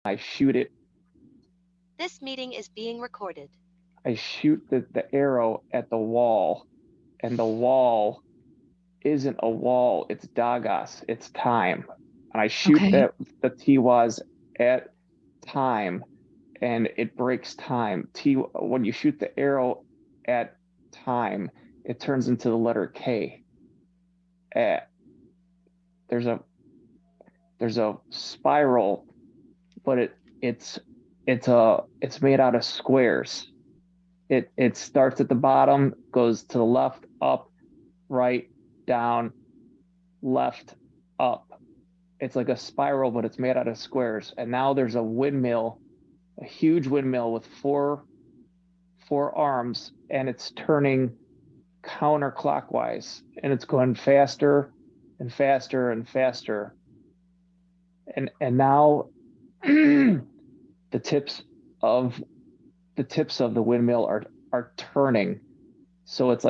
I shoot it. This meeting is being recorded. I shoot the arrow at the wall, and the wall isn't a wall. It's Dagos. It's time. And I shoot Okay. that the Tiwaz at time, and it breaks time. When you shoot the arrow at time, it turns into the letter K. At there's a there's a spiral, but it's made out of squares. It starts at the bottom, goes to the left, up, right, down, left, up. It's like a spiral, but it's made out of squares. And now there's a windmill, a huge windmill with four arms, and it's turning counterclockwise, and it's going faster and faster and faster. And now the tips of the tips of the windmill are turning. So it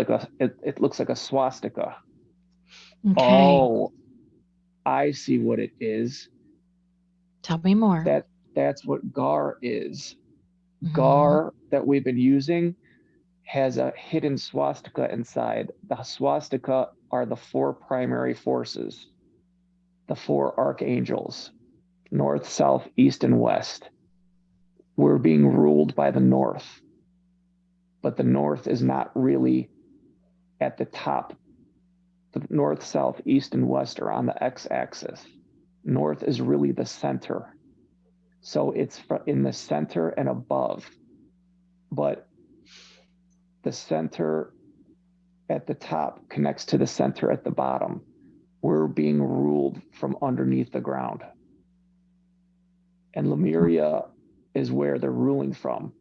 looks like a swastika. Okay. Oh, I see what it is. Tell me more. That's what GAR is. Hmm. GAR that we've been using has a hidden swastika inside. The swastika are the four primary forces, the four archangels, north, south, east, and west. We're being ruled by the north, but the north is not really at the top. The north, south, east, and west are on the x axis. North is really the center. So it's in the center and above. But the center at the top connects to the center at the bottom. We're being ruled from underneath the ground. And Lemuria is where they're ruling from.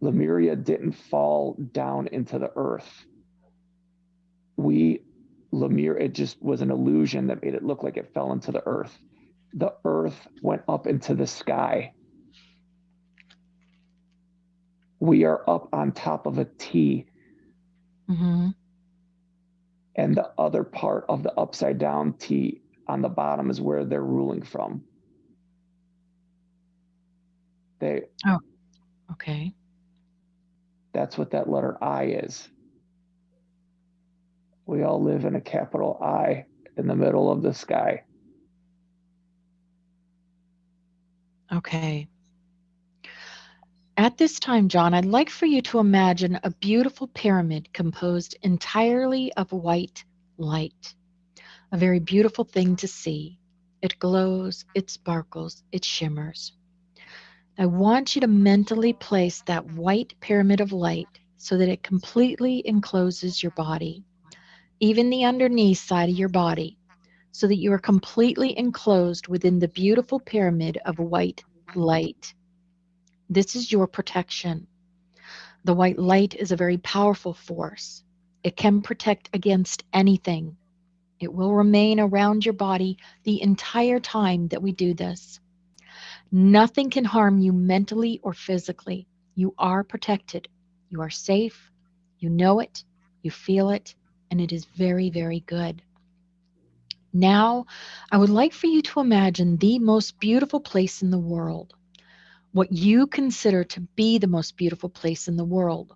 Lemuria didn't fall down into the earth. Lemuria, it just was an illusion that made it look like it fell into the earth. The earth went up into the sky. We are up on top of a T, Hmm. and the other part of the upside down T on the bottom is where they're ruling from. They Oh, okay. That's what that letter I is. We all live in a capital I in the middle of the sky. Okay. At this time, John, I'd like for you to imagine a beautiful pyramid composed entirely of white light. A very beautiful thing to see. It glows, it sparkles, it shimmers. I want you to mentally place that white pyramid of light so that it completely encloses your body, even the underneath side of your body, so that you are completely enclosed within the beautiful pyramid of white light. This is your protection. The white light is a very powerful force. It can protect against anything. It will remain around your body the entire time that we do this. Nothing can harm you mentally or physically. You are protected. You are safe. You know it. You feel it. And it is very, very good. Now, I would like for you to imagine the most beautiful place in the world, what you consider to be the most beautiful place in the world,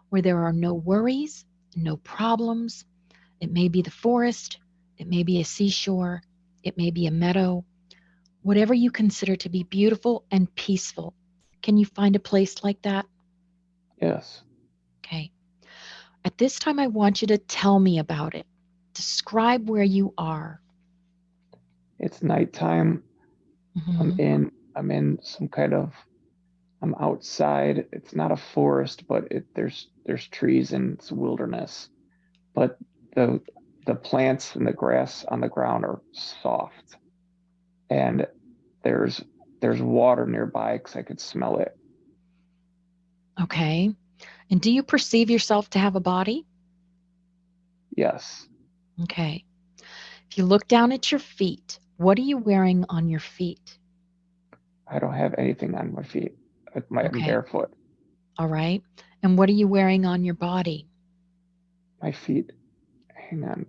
where there are no worries, no problems. It may be the forest, it may be a seashore, it may be a meadow, whatever you consider to be beautiful and peaceful. Can you find a place like that? Yes, Okay. At this time, I want you to tell me about it. Describe where you are. it's nighttime. I'm Hmm. in I'm in some kind of I'm outside. It's not a forest, but there's trees and it's wilderness. But the the plants and the grass on the ground are soft, and there's there's water nearby because I could smell it. Okay. And do you perceive yourself to have a body? Yes, Okay. If you look down at your feet, what are you wearing on your feet? I don't have anything on my feet. I'm Okay. barefoot. All right. And what are you wearing on your body? My feet, hang on,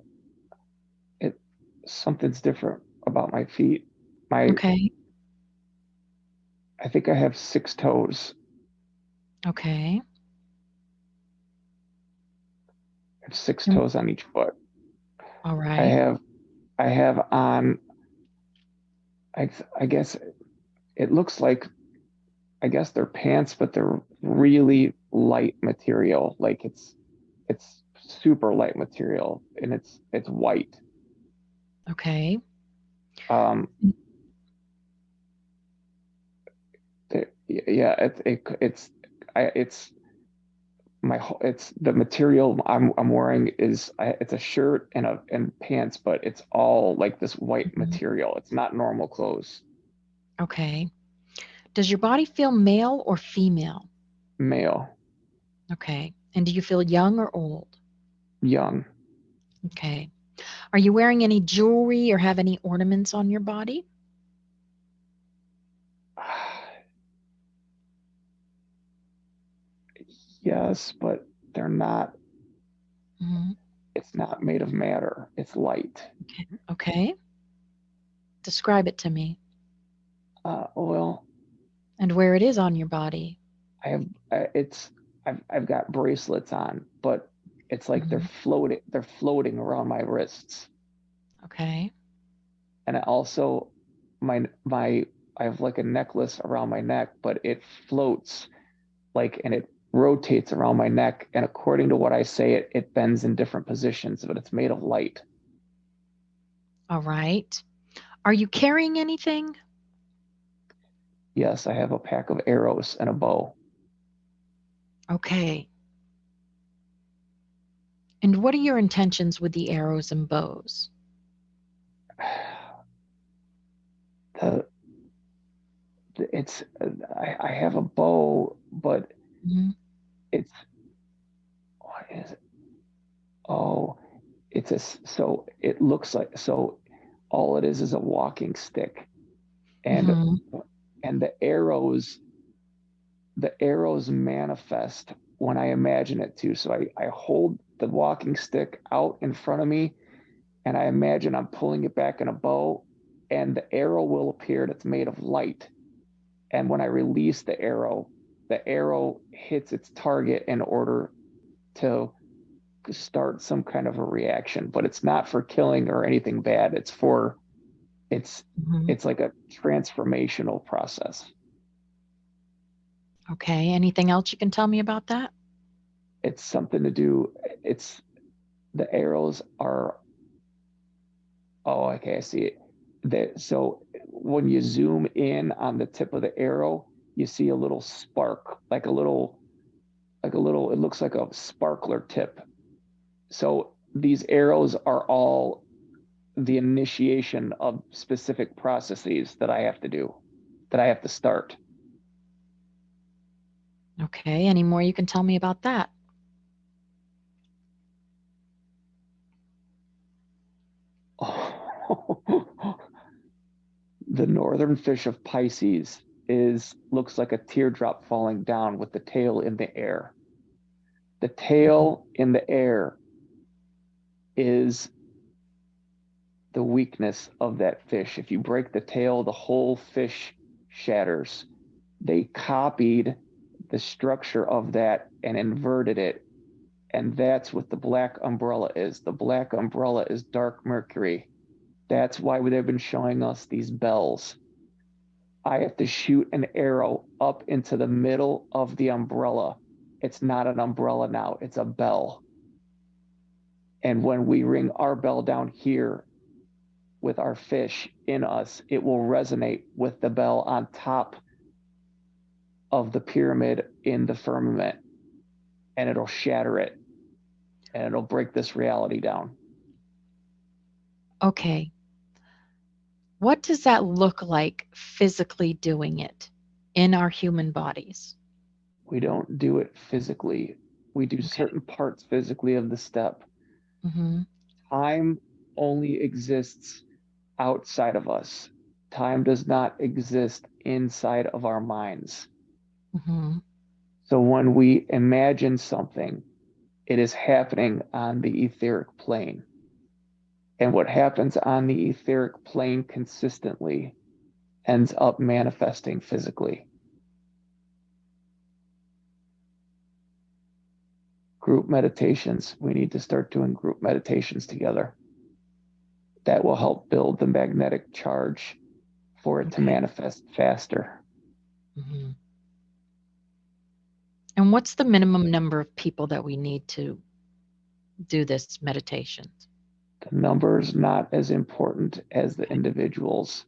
it something's different about my feet. My Okay. I think I have 6 toes. Okay. I have six Mm, toes on each foot. all I right. have I have on I guess it looks like I guess they're pants, but they're really light material. Like it's super light material and it's white. Okay. Um, Mm, yeah, it's it's the material I'm wearing is it's a shirt and pants, but it's all like this white mhm. material. It's not normal clothes. Okay. Does your body feel male or female? Male, Okay. And do you feel young or old? young. Okay. Are you wearing any jewelry or have any ornaments on your body? Yes, but they're not. Hmm. It's not made of matter. It's light. Okay. Okay. Describe it to me Well, and where it is on your body. I have it's I've got bracelets on, but it's like Hmm. they're floating around my wrists. Okay. And I also my I have like a necklace around my neck, but it floats like and it rotates around my neck. And according to what I say, it bends in different positions, but it's made of light. All right. Are you carrying anything? Yes, I have a pack of arrows and a bow. Okay. And what are your intentions with the arrows and bows? The, it's I have a bow, but Hmm. it's what is it? Oh, it's a so it looks like so all it is a walking stick and Hmm. and the arrows manifest when I imagine it too. So I hold the walking stick out in front of me and I imagine I'm pulling it back in a bow and the arrow will appear that's made of light. And when I release the arrow hits its target in order to start some kind of a reaction, but it's not for killing or anything bad. It's Hmm. it's like a transformational process. Okay. Anything else you can tell me about that? It's something to do. It's the arrows are oh okay, I see it. So when you zoom in on the tip of the arrow, you see a little spark, like a little, it looks like a sparkler tip. So these arrows are all the initiation of specific processes that I have to do, that I have to start. Okay. Any more you can tell me about that? The northern fish of Pisces is looks like a teardrop falling down with the tail in the air. The Mhm. tail in the air is the weakness of that fish. If you break the tail, the whole fish shatters. They copied the structure of that and inverted it. And that's what the black umbrella is. The black umbrella is dark mercury. That's why they've been showing us these bells. I have to shoot an arrow up into the middle of the umbrella. It's not an umbrella now, it's a bell. And when we ring our bell down here with our fish in us, it will resonate with the bell on top of the pyramid in the firmament and it'll shatter it and it'll break this reality down. Okay. What does that look like physically doing it in our human bodies? We don't do it physically. We do Okay. certain parts physically of the step. Hmm. Time only exists outside of us. Time does not exist inside of our minds. Hmm. So when we imagine something, it is happening on the etheric plane. And what happens on the etheric plane consistently ends up manifesting physically. Group meditations, we need to start doing group meditations together. That will help build the magnetic charge for it to manifest faster. Mm-hmm. And what's the minimum number of people that we need to do this meditation? The number's not as important as the individuals.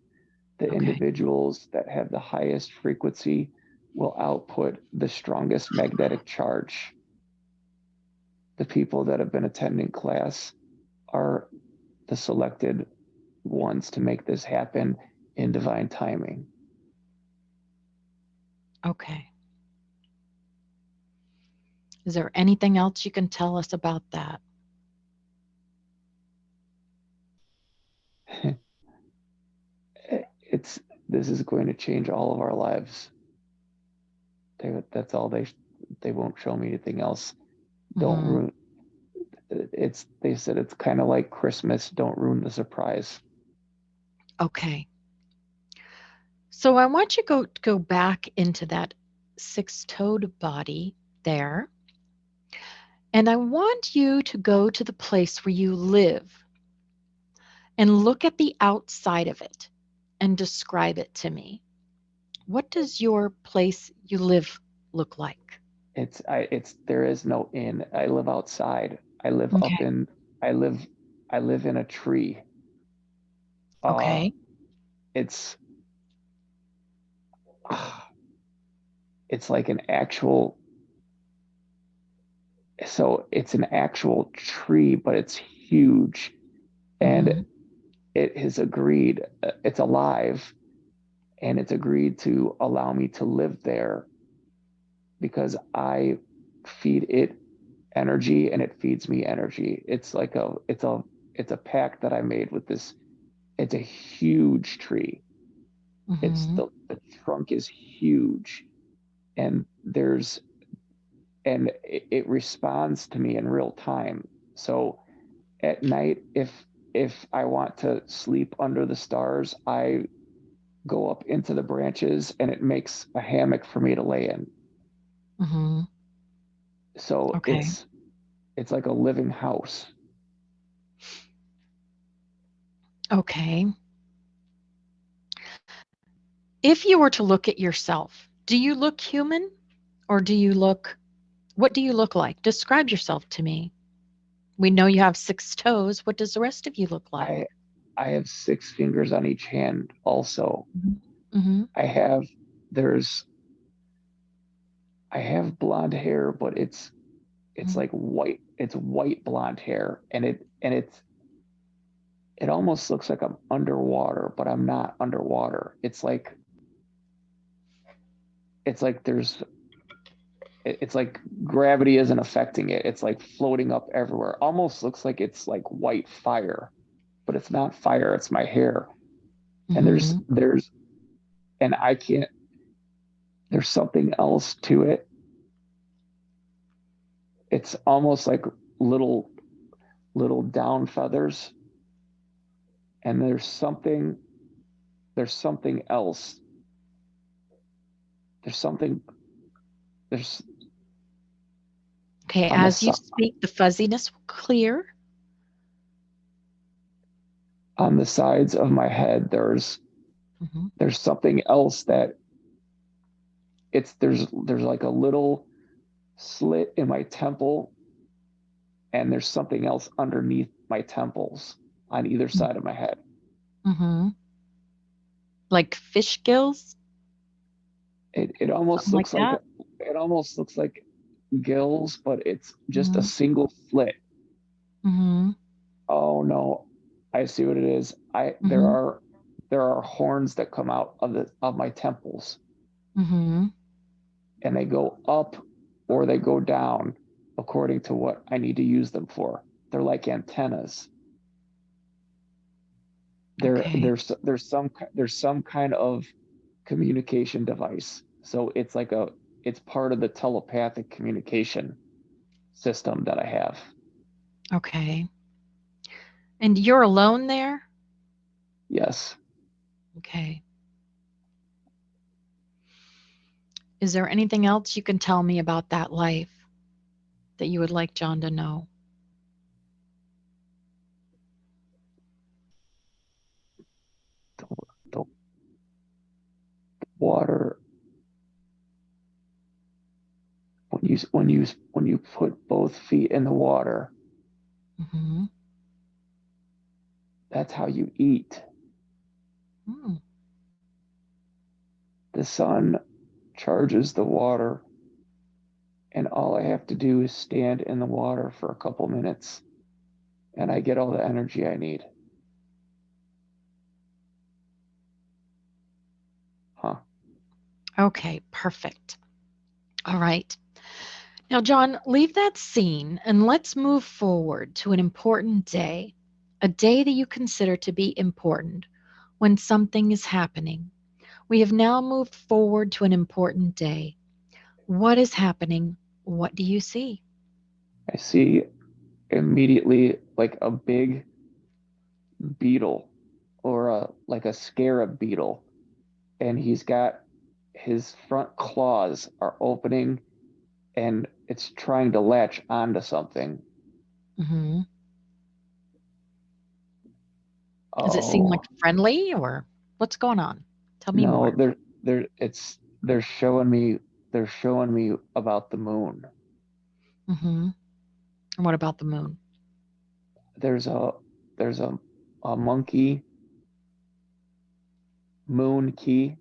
The individuals that have the highest frequency will output the strongest magnetic charge. The people that have been attending class are the selected ones to make this happen in divine timing. Okay. Is there anything else you can tell us about that? This is going to change all of our lives. That's all they won't show me anything else. Don't ruin they said it's kind of like Christmas. Don't ruin the surprise. Okay. So I want you to go back into that six-toed body there. And I want you to go to the place where you live and look at the outside of it and describe it to me. What does your place you live look like? There is no inn. I live outside. I live up in I live in a tree. Okay. It's it's like an actual it's an actual tree, but it's huge. And it has agreed, it's alive, and it's agreed to allow me to live there because I feed it energy and it feeds me energy. It's a pact that I made with this. It's a huge tree. It's the trunk is huge, and it responds to me in real time. So at night, if I want to sleep under the stars, I go up into the branches and it makes a hammock for me to lay in. So it's like a living house. Okay. If you were to look at yourself, do you look human or what do you look like? Describe yourself to me. We know you have 6 toes. What does the rest of you look like? I have 6 fingers on each hand also. Mm-hmm. I have blonde hair, but it's like white. It's white blonde hair, and it almost looks like I'm underwater, but I'm not underwater. It's like gravity isn't affecting it. It's like floating up everywhere. Almost looks like it's like white fire, but it's not fire. It's my hair. And and I can't. There's something else to it. It's almost like little down feathers. And there's something else. There's something there's Okay, on the as you speak, the fuzziness will clear. On the sides of my head, there's something else that there's like a little slit in my temple, and there's something else underneath my temples on either side of my head. Like fish gills? It almost looks like it almost looks like gills, but it's just a single slit. Oh no, I see what it is. There are horns that come out of my temples, and they go up or they go down according to what I need to use them for. They're like antennas. There's some kind of communication device. So it's part of the telepathic communication system that I have. Okay. And you're alone there? Yes. Okay. Is there anything else you can tell me about that life that you would like John to know? The water, when you put both feet in the water, Mm-hmm. that's how you eat. Mm. The sun charges the water, and all I have to do is stand in the water for a couple minutes, and I get all the energy I need. Huh. Okay, perfect. All right. Now, John, leave that scene and let's move forward to an important day, a day that you consider to be important when something is happening. We have now moved forward to an important day. What is happening? What do you see? I see immediately like a big beetle or like a scarab beetle, and he's got his front claws are opening and it's trying to latch onto something. Hmm. Does it seem like Oh friendly or what's going on? Tell me no, more. they're showing me about the moon. Hmm. And what about the moon? There's a monkey moon key,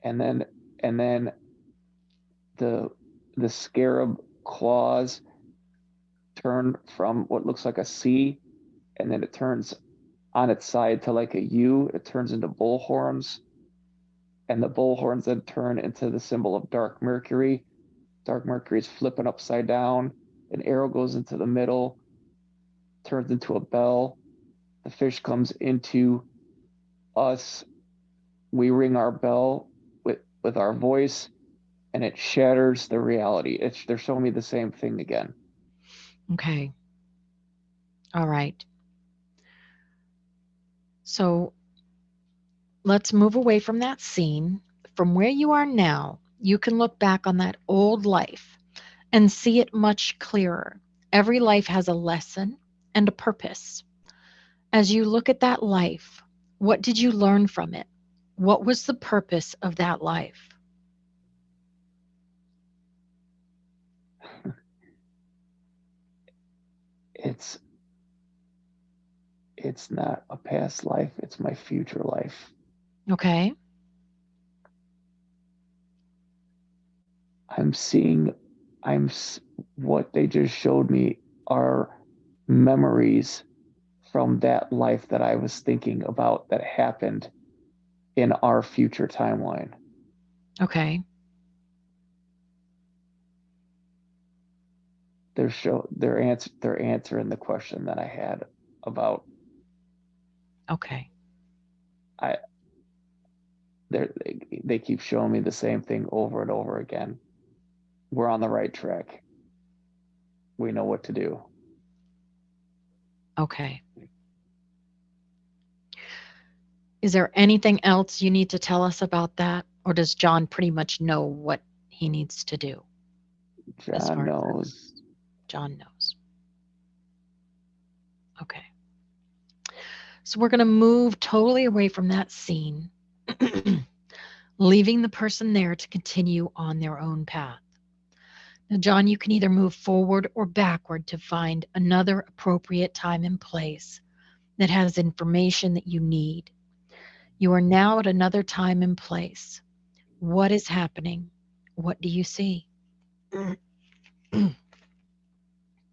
and then the the scarab claws turn from what looks like a C, and then it turns on its side to like a U. It turns into bull horns, and the bull horns then turn into the symbol of dark Mercury. Dark Mercury is flipping upside down. An arrow goes into the middle, turns into a bell. The fish comes into us. We ring our bell with our voice, and it shatters the reality. They're showing me the same thing again. Okay. All right. So let's move away from that scene. From where you are now, you can look back on that old life and see it much clearer. Every life has a lesson and a purpose. As you look at that life, what did you learn from it? What was the purpose of that life? It's it's not a past life, it's my future life. Okay. I'm seeing I'm what they just showed me are memories from that life that I was thinking about that happened in our future timeline. Okay. They're answering the question that I had about Okay. I they keep showing me the same thing over and over again. We're on the right track. We know what to do. Okay. Is there anything else you need to tell us about that? Or does John pretty much know what he needs to do as John far as knows. John knows? Okay. So we're going to move totally away from that scene, leaving the person there to continue on their own path. Now, John, you can either move forward or backward to find another appropriate time and place that has information that you need. You are now at another time and place. What is happening? What do you see?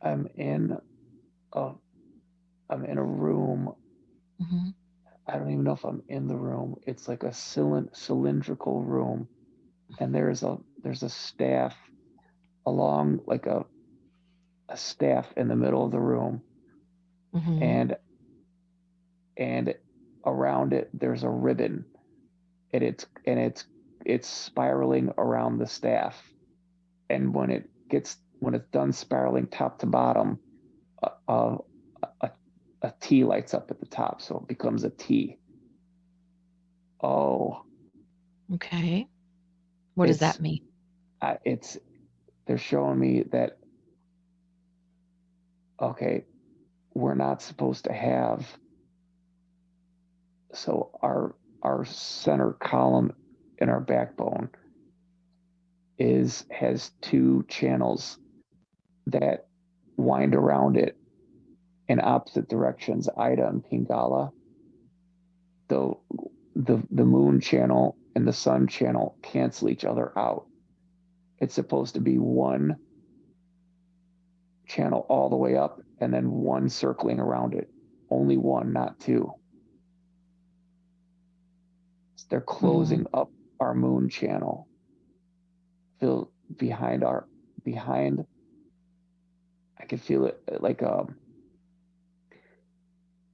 I'm in a I'm in a room. Hmm. I don't even know if I'm in the room. It's like a cylindrical room, and there's a staff along like a staff in the middle of the room, Hmm. and and around it there's a ribbon, and it's spiraling around the staff. And when it's done spiraling top to bottom, a, a, a T lights up at the top, so it becomes a T. Oh, Okay. What does It's that mean? they're showing me that, okay, we're not supposed to have, so our center column in our backbone has two channels that wind around it in opposite directions, Ida and Pingala. The moon channel and the sun channel cancel each other out. It's supposed to be one channel all the way up and then one circling around it. Only one, not two. So they're closing up our moon channel. Feel behind I can feel it like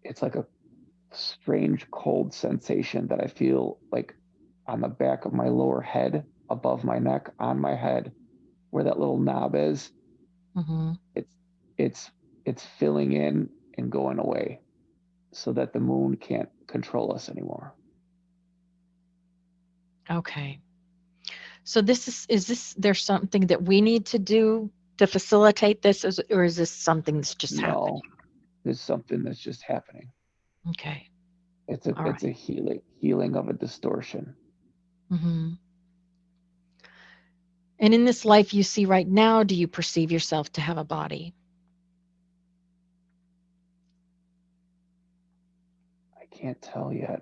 it's like a strange cold sensation that I feel like on the back of my lower head, above my neck, on my head, where that little knob is. Mm-hmm. It's filling in and going away, so that the moon can't control us anymore. Okay. So is this there's something that we need to do to facilitate this, or is this something that's just happening? No, there's something that's just happening. Okay. All It's right. a healing of a distortion. Mm-hmm. And in this life you see right now, do you perceive yourself to have a body? I can't tell yet.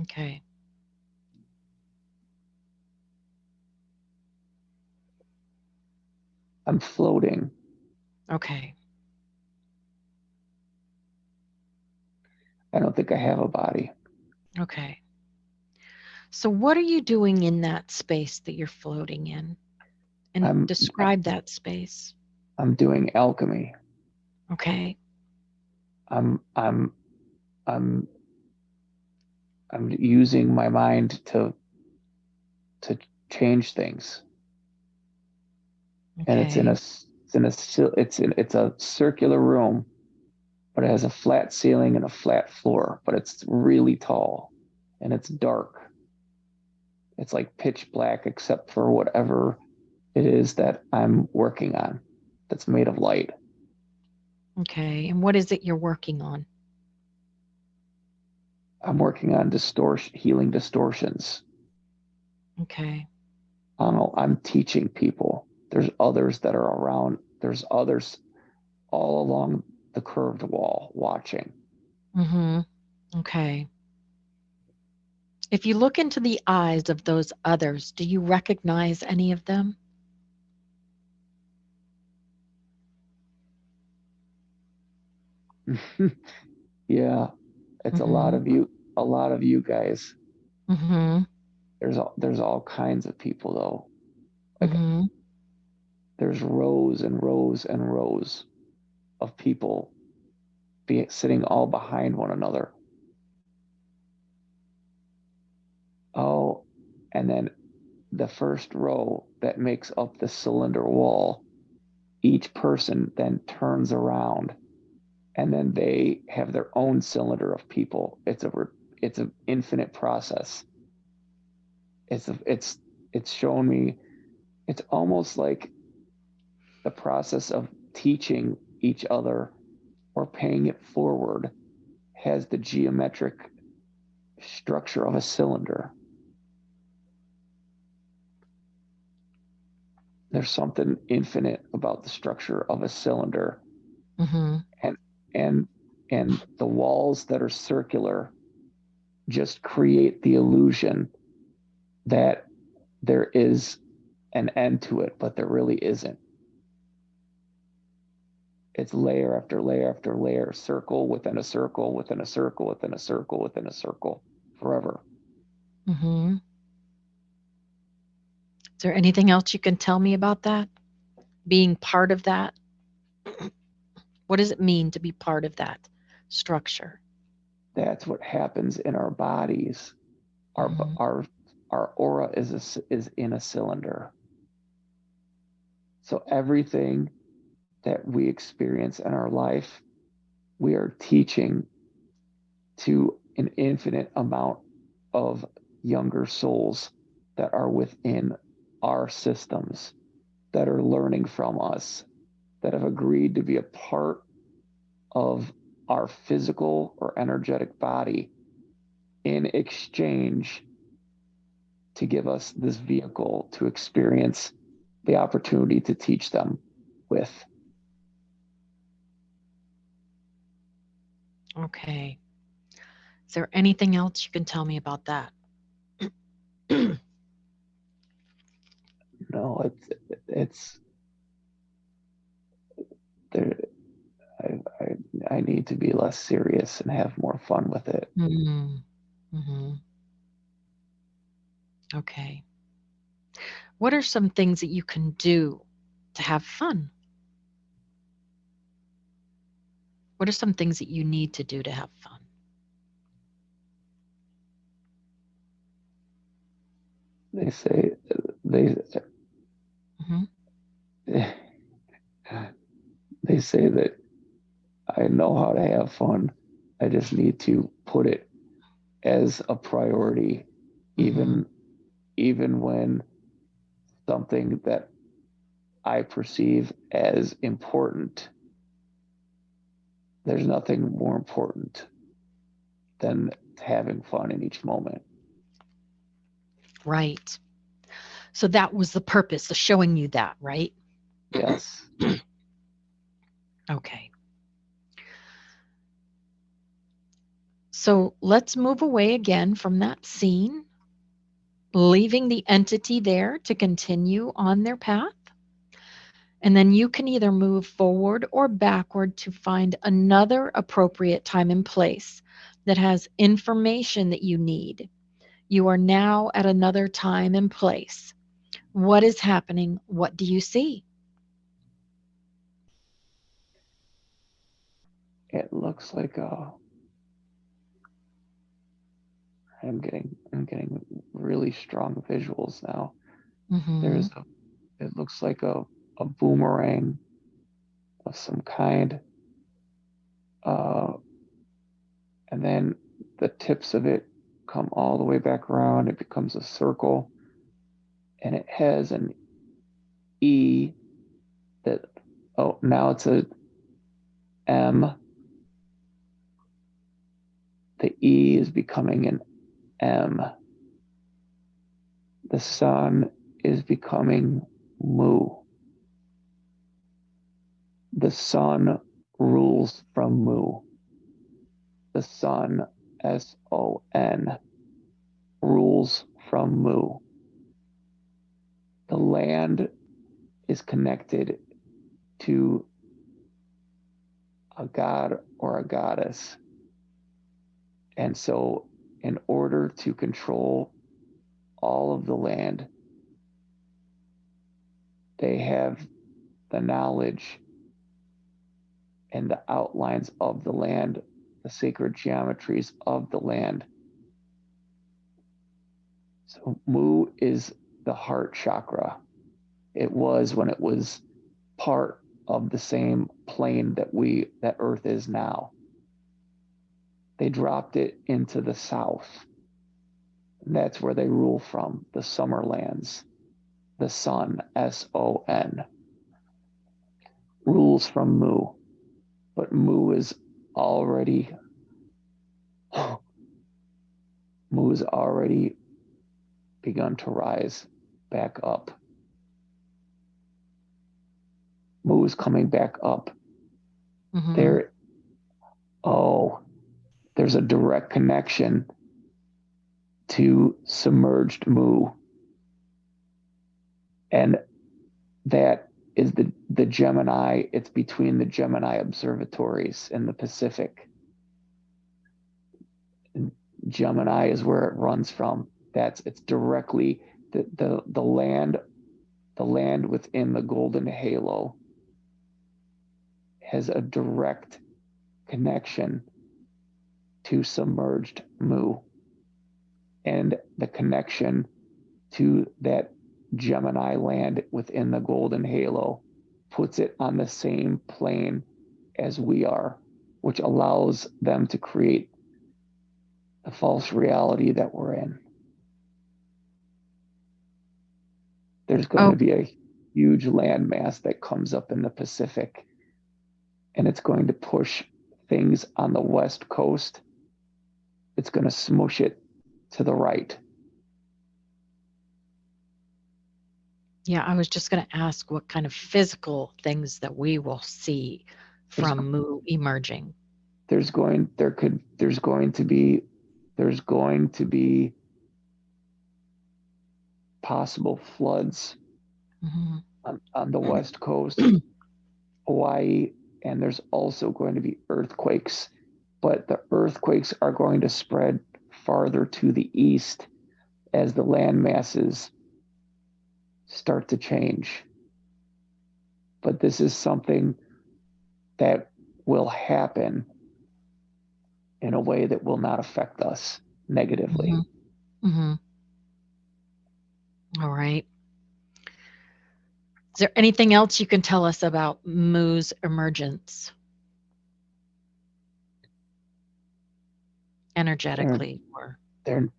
Okay. I'm floating. Okay. I don't think I have a body. Okay. So what are you doing in that space that you're floating in? And I'm describe that space. I'm doing alchemy. Okay. I'm I'm I'm I'm using my mind to change things. And Okay. it's a circular room, but it has a flat ceiling and a flat floor, but it's really tall and it's dark. It's like pitch black except for whatever it is that I'm working on that's made of light. Okay. And what is it you're working on? I'm working on healing distortions. Okay. I don't know, I'm teaching people. There's others that are around. There's others all along the curved wall watching. Mm-hmm. Okay. If you look into the eyes of those others, do you recognize any of them? Yeah, it's Mm-hmm. a lot of you guys. Mm-hmm. There's all kinds of people though. Like Mm-hmm. there's rows and rows and rows of people sitting all behind one another. Oh, and then the first row that makes up the cylinder wall, each person then turns around and then they have their own cylinder of people. It's an infinite process. It's shown me. It's almost like the process of teaching each other or paying it forward has the geometric structure of a cylinder. There's something infinite about the structure of a cylinder, Mm-hmm. and and and the walls that are circular just create the illusion that there is an end to it, but there really isn't. It's layer after layer after layer, circle within a circle within a circle within a circle within a circle, forever. Mm-hmm. Is there anything else you can tell me about that? Being part of that? What does it mean to be part of that structure? That's what happens in our bodies. Our Mm-hmm. our our aura is in a cylinder. So everything that we experience in our life, we are teaching to an infinite amount of younger souls that are within our systems that are learning from us, that have agreed to be a part of our physical or energetic body in exchange to give us this vehicle to experience the opportunity to teach them with. Okay. Is there anything else you can tell me about that? No, it's there. I need to be less serious and have more fun with it. Mm-hmm. Okay. What are some things that you can do to have fun? What are some things that you need to do to have fun? They say they Mm-hmm. they say that I know how to have fun. I just need to put it as a priority, Mm-hmm. even when something that I perceive as important. There's nothing more important than having fun in each moment. Right. So that was the purpose of showing you that, right? Yes. Okay. So let's move away again from that scene, leaving the entity there to continue on their path. And then you can either move forward or backward to find another appropriate time and place that has information that you need. You are now at another time and place. What is happening? What do you see? It looks like I'm getting really strong visuals now. Mm-hmm. It looks like a boomerang of some kind. Uh, and then the tips of it come all the way back around. It becomes a circle, and it has an E that, oh, now it's a M. The E is becoming an M. The sun is becoming Mu. The sun rules from Mu. The sun, SON, rules from Mu. The land is connected to a god or a goddess. And so, in order to control all of the land, they have the knowledge and the outlines of the land, the sacred geometries of the land. So, Mu is the heart chakra. It was when it was part of the same plane that Earth is now. They dropped it into the south. And that's where they rule from, the summer lands. The sun, SON, rules from Mu. But Mu is already Mu's already begun to rise back up. Mu is coming back up. Mm-hmm. There's a direct connection to submerged Mu. And that is the Gemini. It's between the Gemini observatories in the Pacific. And Gemini is where it runs from. It's directly the land within the golden halo has a direct connection to submerged Mu. And the connection to that Gemini land within the golden halo puts it on the same plane as we are, which allows them to create the false reality that we're in. There's going to be a huge landmass that comes up in the Pacific, and it's going to push things on the West Coast. It's going to smush it to the right. Yeah, I was just going to ask what kind of physical things that we will see from Mu emerging. There's going to be possible floods on the West Coast, Hawaii, and there's also going to be earthquakes, but the earthquakes are going to spread farther to the east as the land masses start to change. But this is something that will happen in a way that will not affect us negatively. All right. Is there anything else you can tell us about Mu's emergence energetically? The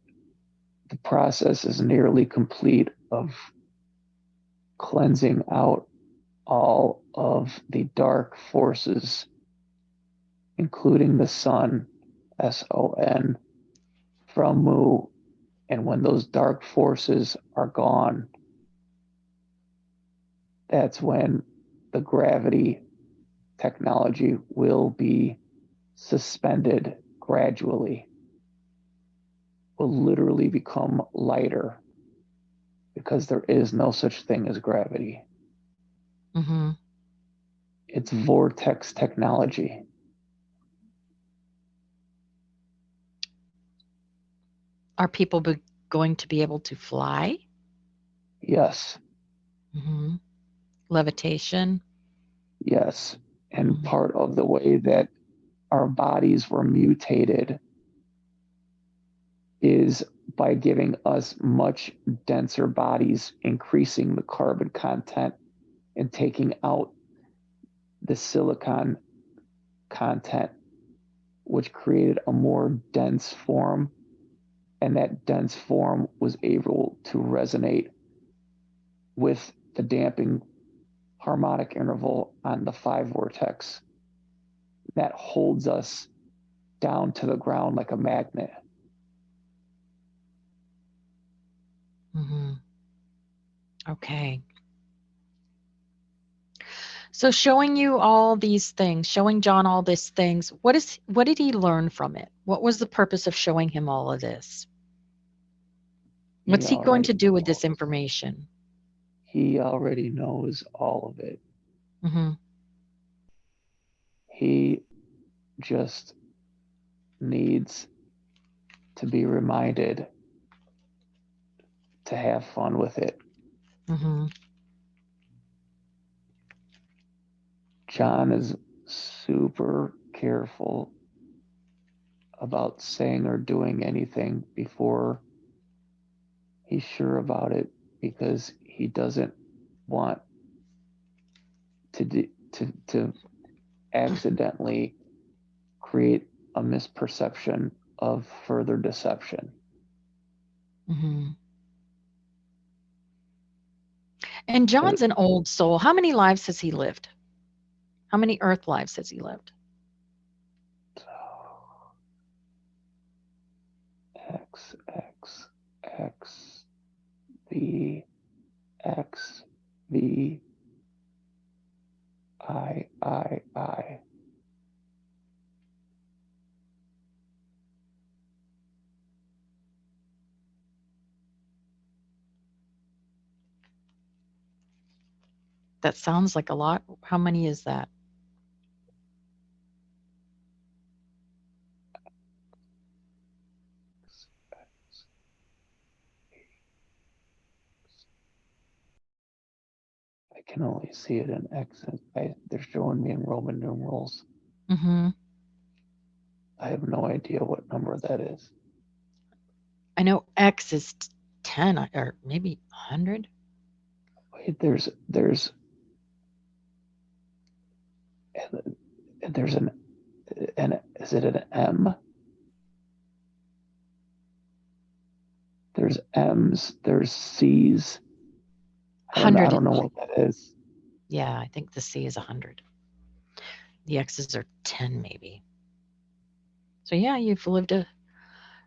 process is nearly complete of cleansing out all of the dark forces, including the sun, SON, from Mu. And when those dark forces are gone, that's when the gravity technology will be suspended gradually, will literally become lighter because there is no such thing as gravity. It's vortex technology. Are people going to be able to fly? Yes. Levitation? Yes. And part of the way that our bodies were mutated is by giving us much denser bodies, increasing the carbon content and taking out the silicon content, which created a more dense form. And that dense form was able to resonate with the damping harmonic interval on the 5 vortex that holds us down to the ground like a magnet. Okay. So showing you all these things, showing John all these things, what did he learn from it? What was the purpose of showing him all of this? What's he going to do with this information? He already knows all of it. He just needs to be reminded to have fun with it. John is super careful about saying or doing anything before he's sure about it, because he doesn't want to accidentally create a misperception of further deception. And John's an old soul. How many lives has he lived? How many earth lives has he lived? X, X, X, V, X, V, I. That sounds like a lot. How many is that? I can only see it in X. They're showing me in Roman numerals. I have no idea what number that is. I know X is 10 or maybe 100. Wait, there's an is it an M? There's M's, there's C's. I don't, 100. I don't know what that is. Yeah, I think the C is 100. The X's are 10, maybe. So, yeah, you've lived a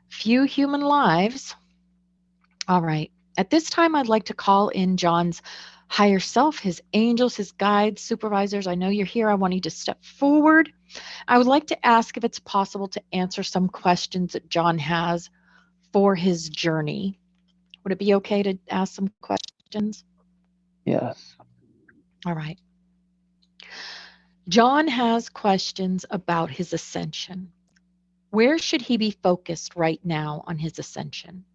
few human lives. All right. At this time, I'd like to call in John's higher self, his angels, his guides, supervisors. I know you're here. I want you to step forward. I would like to ask if it's possible to answer some questions that John has for his journey. Would it be okay to ask some questions? Yes. All right. John has questions about his ascension. Where should he be focused right now on his ascension?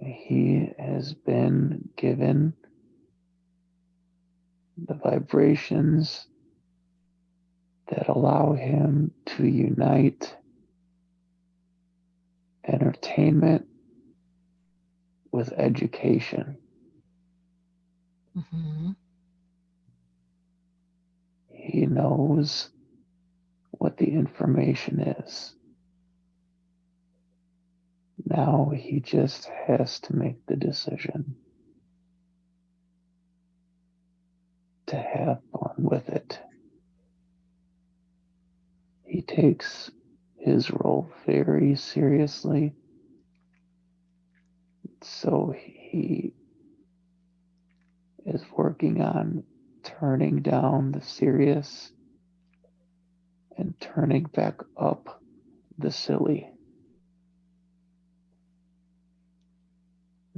He has been given the vibrations that allow him to unite entertainment with education. Mm-hmm. He knows what the information is. Now he just has to make the decision to have fun with it. He takes his role very seriously, so he is working on turning down the serious and turning back up the silly.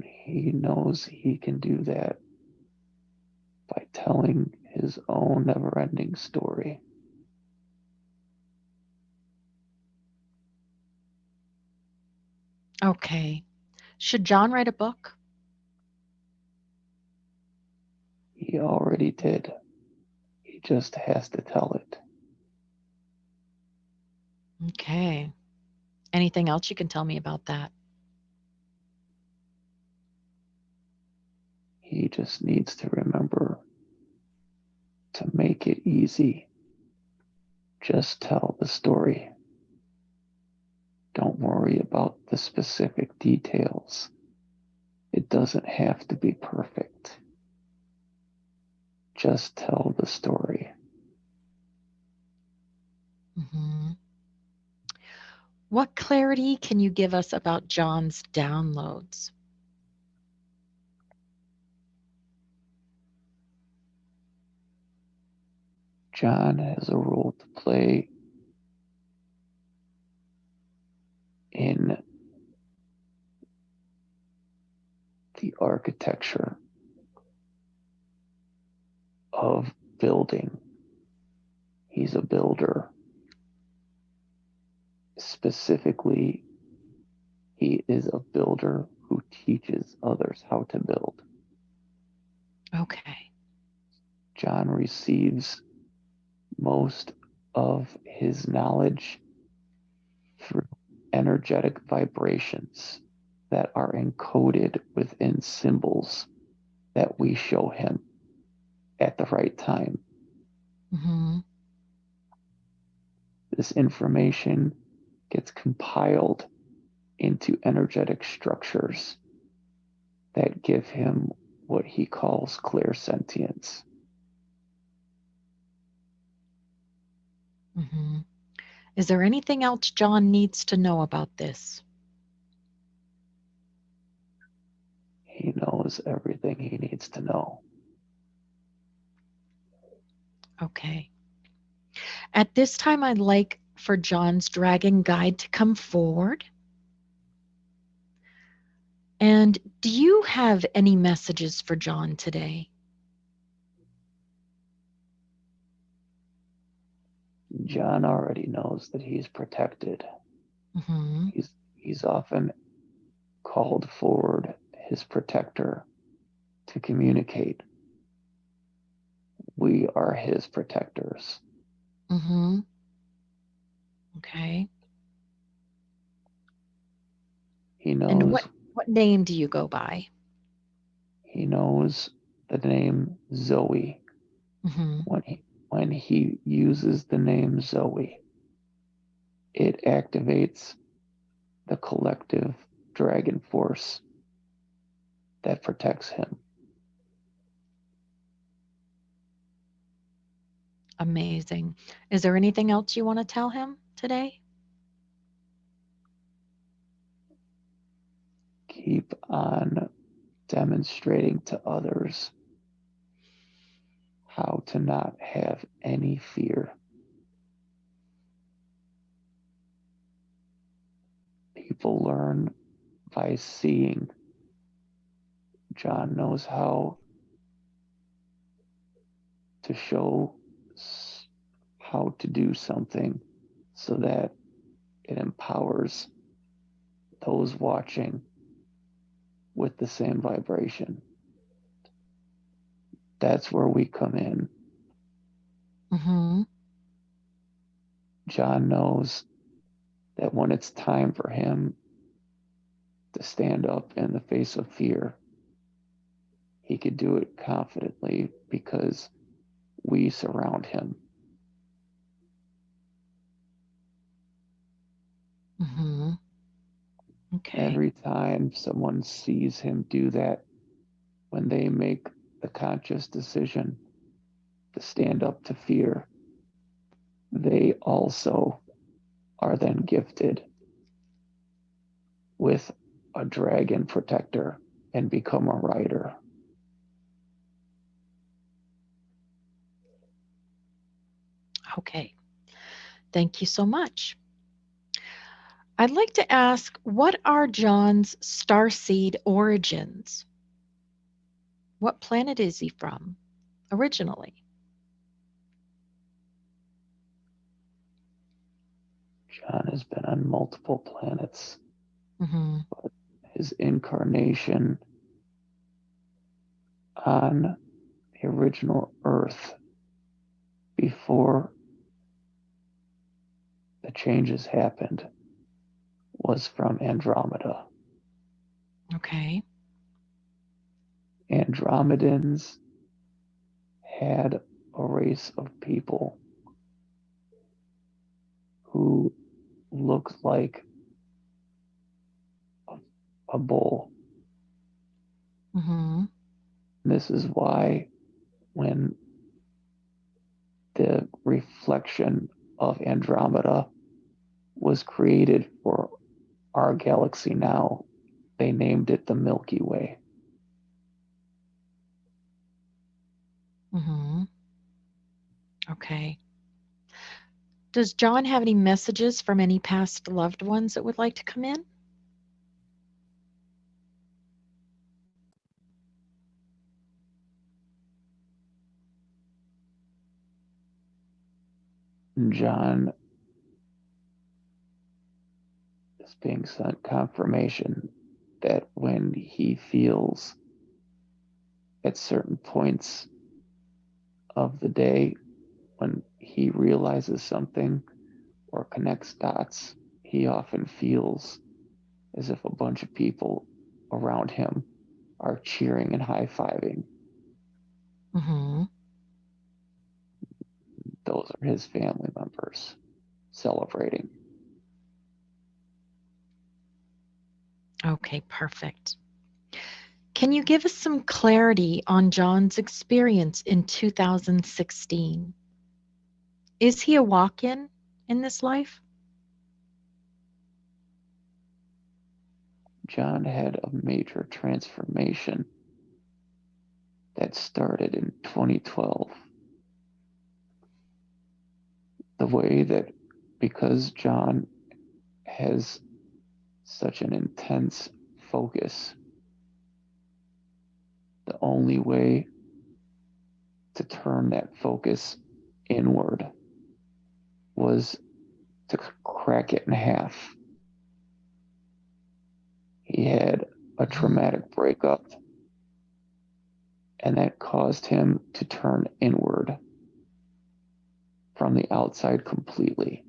He knows he can do that by telling his own never ending story. Okay. Should John write a book? He already did. He just has to tell it. Okay. Anything else you can tell me about that? He just needs to remember to make it easy. Just tell the story. Don't worry about the specific details. It doesn't have to be perfect. Just tell the story. Mm-hmm. What clarity can you give us about John's downloads? John has a role to play in the architecture of building. He's a builder. Specifically, he is a builder who teaches others how to build. Okay. John receives most of his knowledge through energetic vibrations that are encoded within symbols that we show him at the right time. Mm-hmm. This information gets compiled into energetic structures that give him what he calls clairsentience. Mm-hmm. Is there anything else John needs to know about this? He knows everything he needs to know. Okay. At this time, I'd like for John's dragon guide to come forward. And do you have any messages for John today? John already knows that he's protected. Mm-hmm. He's often called forward his protector to communicate. We are his protectors. Mm-hmm. Okay. He And knows what name do you go by? he knows the name Zoe. Mm-hmm. When he uses the name Zoe, it activates the collective dragon force that protects him. Amazing. Is there anything else you want to tell him today? Keep on demonstrating to others how to not have any fear. People learn by seeing. John knows how to show how to do something so that it empowers those watching with the same vibration. That's where we come in. Mm-hmm. John knows that when it's time for him to stand up in the face of fear, he could do it confidently because we surround him. Mm-hmm. Okay. Every time someone sees him do that, when they make the conscious decision to stand up to fear, they also are then gifted with a dragon protector and become a rider. Okay. Thank you so much. I'd like to ask, what are John's starseed origins? What planet is he from originally? John has been on multiple planets, Mm-hmm. but his incarnation on the original Earth before the changes happened was from Andromeda. Okay. Andromedans had a race of people who looked like a bull. Mm-hmm. This is why when the reflection of Andromeda was created for our galaxy now, they named it the Milky Way. Mm-hmm. Okay. Does John have any messages from any past loved ones that would like to come in? John is being sent confirmation that when he feels at certain points of the day, when he realizes something or connects dots, he often feels as if a bunch of people around him are cheering and high-fiving. Mm-hmm. Those are his family members celebrating. Okay, perfect. Can you give us some clarity on John's experience in 2016? Is he a walk-in this life? John had a major transformation that started in 2012. The way that, because John has such an intense focus, the only way to turn that focus inward was to crack it in half. He had a traumatic breakup, and that caused him to turn inward from the outside completely.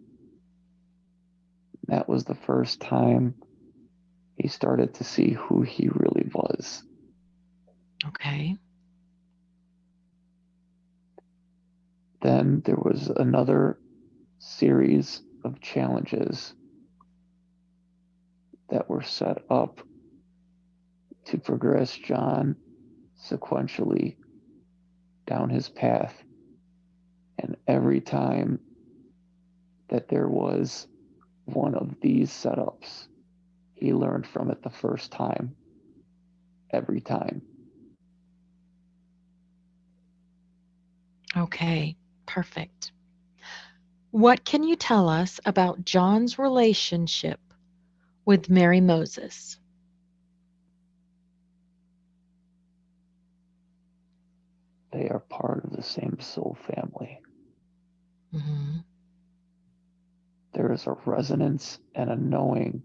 That was the first time he started to see who he really was. Okay. Then there was another series of challenges that were set up to progress John sequentially down his path. And every time that there was one of these setups, he learned from it the first time, every time. Okay, perfect. What can you tell us about John's relationship with Mary Moses? They are part of the same soul family. Mm-hmm. There is a resonance and a knowing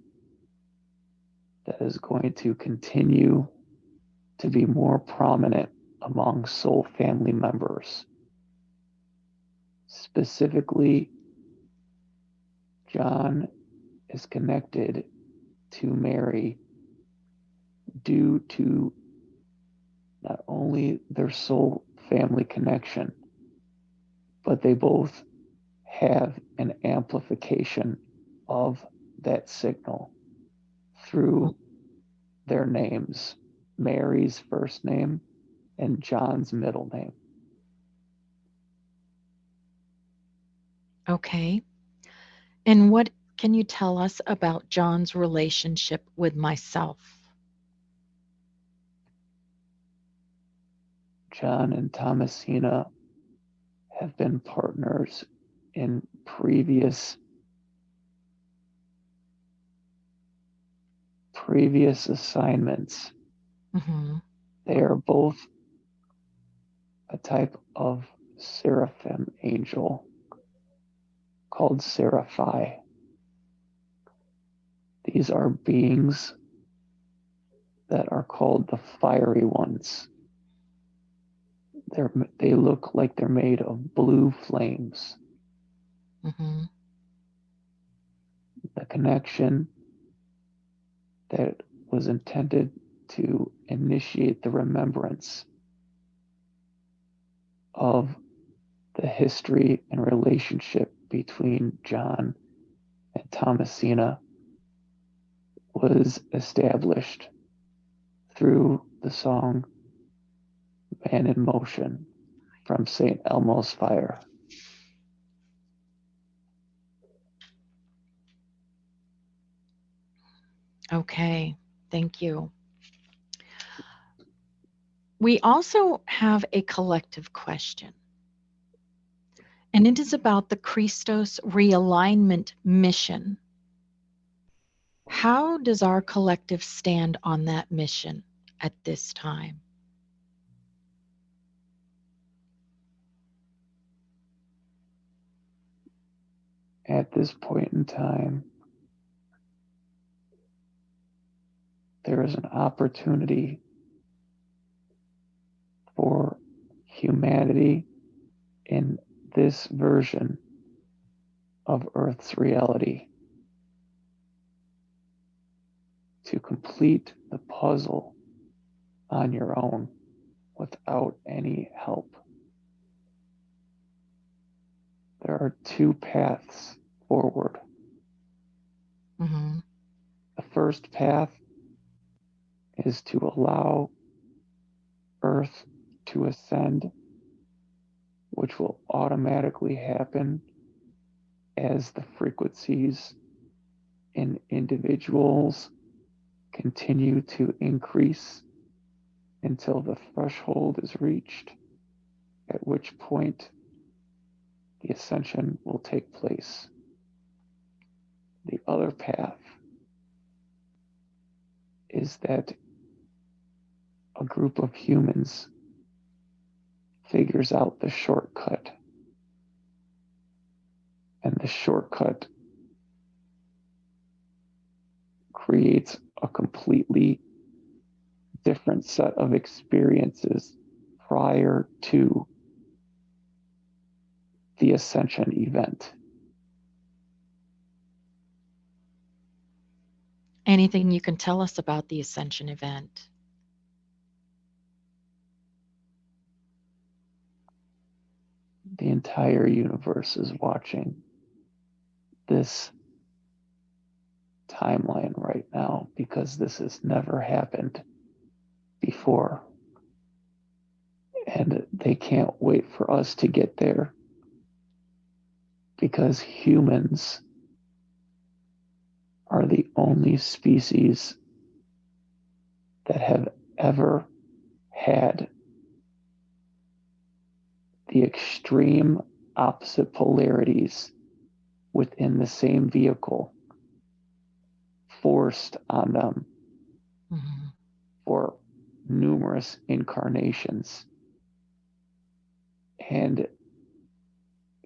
that is going to continue to be more prominent among soul family members. Specifically, John is connected to Mary due to not only their soul family connection, but they both have an amplification of that signal through their names, Mary's first name and John's middle name. Okay. And what can you tell us about John's relationship with myself? John and Thomasina have been partners in previous assignments. Mm-hmm. They are both a type of seraphim angel called seraphi. These are beings that are called the fiery ones. They look like they're made of blue flames. Mm-hmm. The connection that was intended to initiate the remembrance of the history and relationship between John and Thomasina was established through the song Man in Motion from St. Elmo's Fire. Okay, thank you. We also have a collective question, and it is about the Christos realignment mission. How does our collective stand on that mission at this time? At this point in time, there is an opportunity for humanity in this version of Earth's reality to complete the puzzle on your own without any help. There are two paths forward. Mm-hmm. The first path is to allow Earth to ascend, which will automatically happen as the frequencies in individuals continue to increase until the threshold is reached, at which point the ascension will take place. The other path is that a group of humans figures out the shortcut. And the shortcut creates a completely different set of experiences prior to the ascension event. Anything you can tell us about the ascension event? The entire universe is watching this timeline right now because this has never happened before. And they can't wait for us to get there because humans are the only species that have ever had the extreme opposite polarities within the same vehicle forced on them for numerous incarnations. And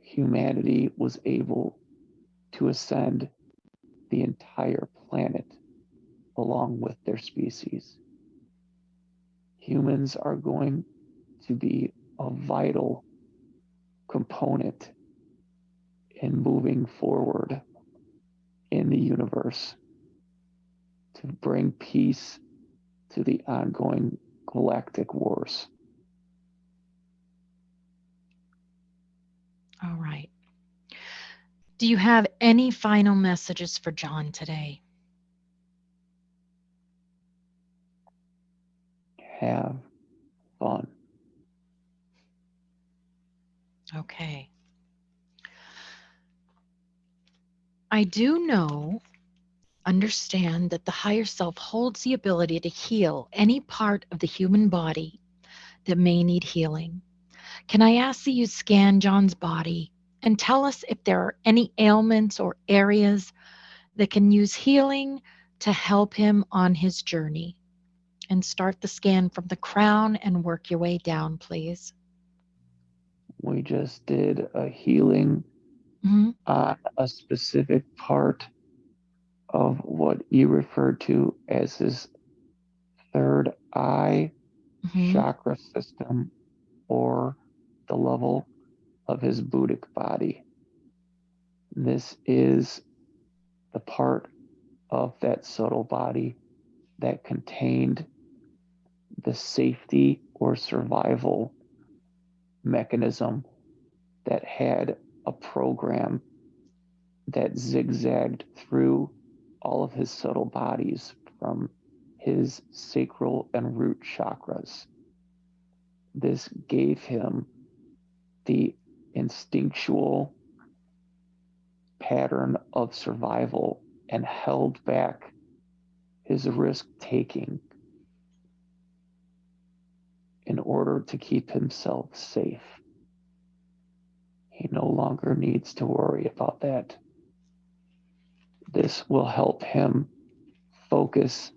humanity was able to ascend the entire planet along with their species. Humans are going to be a vital component in moving forward in the universe to bring peace to the ongoing galactic wars. All right. Do you have any final messages for John today? Have fun. Okay. I do understand that the higher self holds the ability to heal any part of the human body that may need healing. Can I ask that you scan John's body and tell us if there are any ailments or areas that can use healing to help him on his journey? And start the scan from the crown and work your way down, please. We just did a healing on a specific part of what you referred to as his third eye chakra system, or the level of his Buddhic body. This is the part of that subtle body that contained the safety or survival mechanism that had a program that zigzagged through all of his subtle bodies from his sacral and root chakras. This gave him the instinctual pattern of survival and held back his risk taking in order to keep himself safe. He no longer needs to worry about that. This will help him focus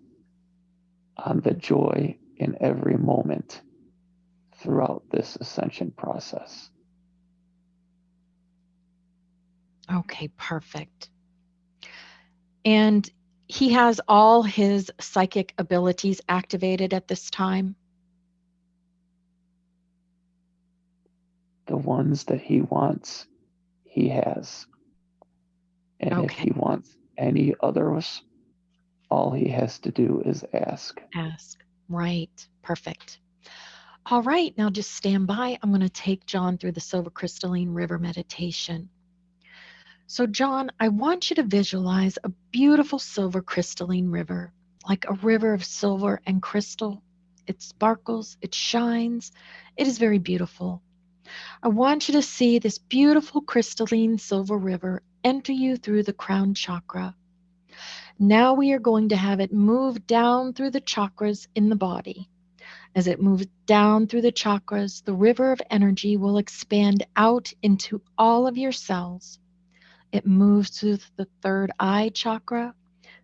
on the joy in every moment throughout this ascension process. Okay, perfect. And he has all his psychic abilities activated at this time? The ones that he wants, he has. And if he wants any others, all he has to do is ask. Ask. Right. Perfect. All right. Now just stand by. I'm going to take John through the silver crystalline river meditation. So, John, I want you to visualize a beautiful silver crystalline river, like a river of silver and crystal. It sparkles, it shines, it is very beautiful. I want you to see this beautiful crystalline silver river enter you through the crown chakra. Now we are going to have it move down through the chakras in the body. As it moves down through the chakras, the river of energy will expand out into all of your cells. It moves through the third eye chakra,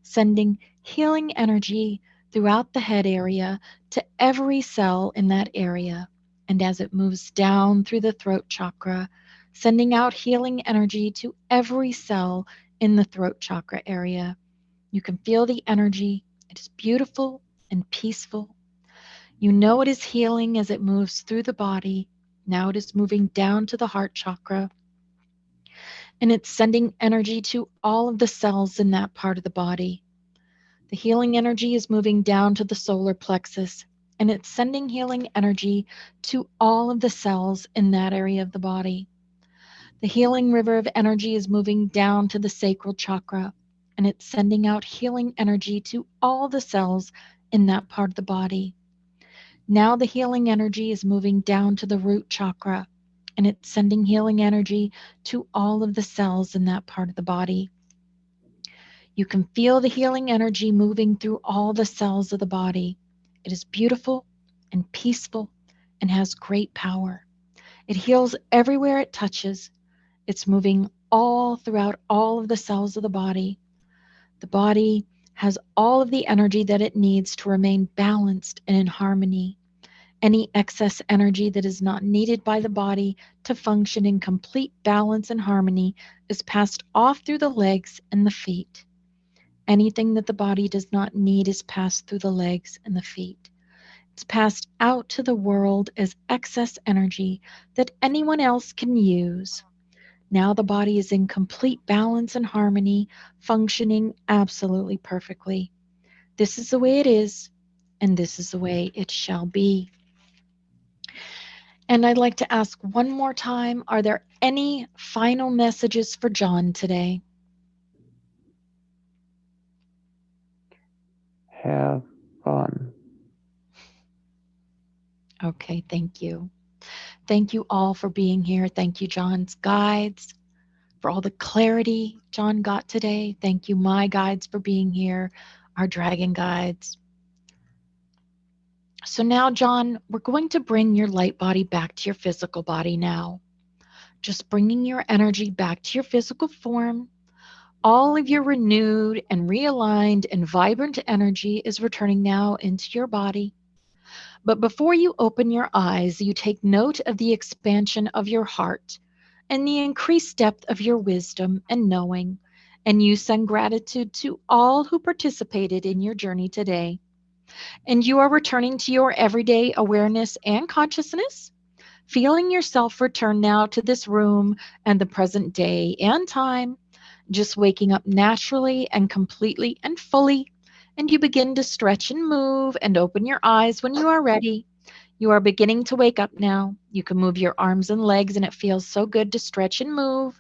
sending healing energy throughout the head area to every cell in that area. And as it moves down through the throat chakra, sending out healing energy to every cell in the throat chakra area. You can feel the energy. It is beautiful and peaceful. You know it is healing as it moves through the body. Now it is moving down to the heart chakra, and it's sending energy to all of the cells in that part of the body. The healing energy is moving down to the solar plexus, and it's sending healing energy to all of the cells in that area of the body. The healing river of energy is moving down to the sacral chakra, and it's sending out healing energy to all the cells in that part of the body. Now the healing energy is moving down to the root chakra, and it's sending healing energy to all of the cells in that part of the body. You can feel the healing energy moving through all the cells of the body. It is beautiful and peaceful and has great power. It heals everywhere it touches. It's moving all throughout all of the cells of the body. The body has all of the energy that it needs to remain balanced and in harmony. Any excess energy that is not needed by the body to function in complete balance and harmony is passed off through the legs and the feet. Anything that the body does not need is passed through the legs and the feet. It's passed out to the world as excess energy that anyone else can use. Now the body is in complete balance and harmony, functioning absolutely perfectly. This is the way it is, and this is the way it shall be. And I'd like to ask one more time, are there any final messages for John today? Have fun. Okay, thank you. Thank you all for being here. Thank you, John's guides, for all the clarity John got today. Thank you, my guides, for being here, our dragon guides. So now, John, we're going to bring your light body back to your physical body now. Just bringing your energy back to your physical form. All of your renewed and realigned and vibrant energy is returning now into your body. But before you open your eyes, you take note of the expansion of your heart and the increased depth of your wisdom and knowing, and you send gratitude to all who participated in your journey today. And you are returning to your everyday awareness and consciousness, feeling yourself return now to this room and the present day and time, just waking up naturally and completely and fully. And you begin to stretch and move and open your eyes when you are ready. You are beginning to wake up now. You can move your arms and legs, and it feels so good to stretch and move.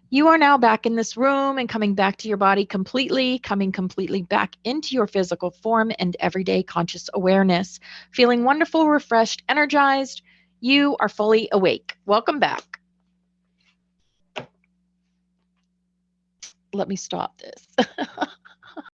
You are now back in this room and coming back to your body completely, coming completely back into your physical form and everyday conscious awareness. Feeling wonderful, refreshed, energized. You are fully awake. Welcome back. Let me stop this.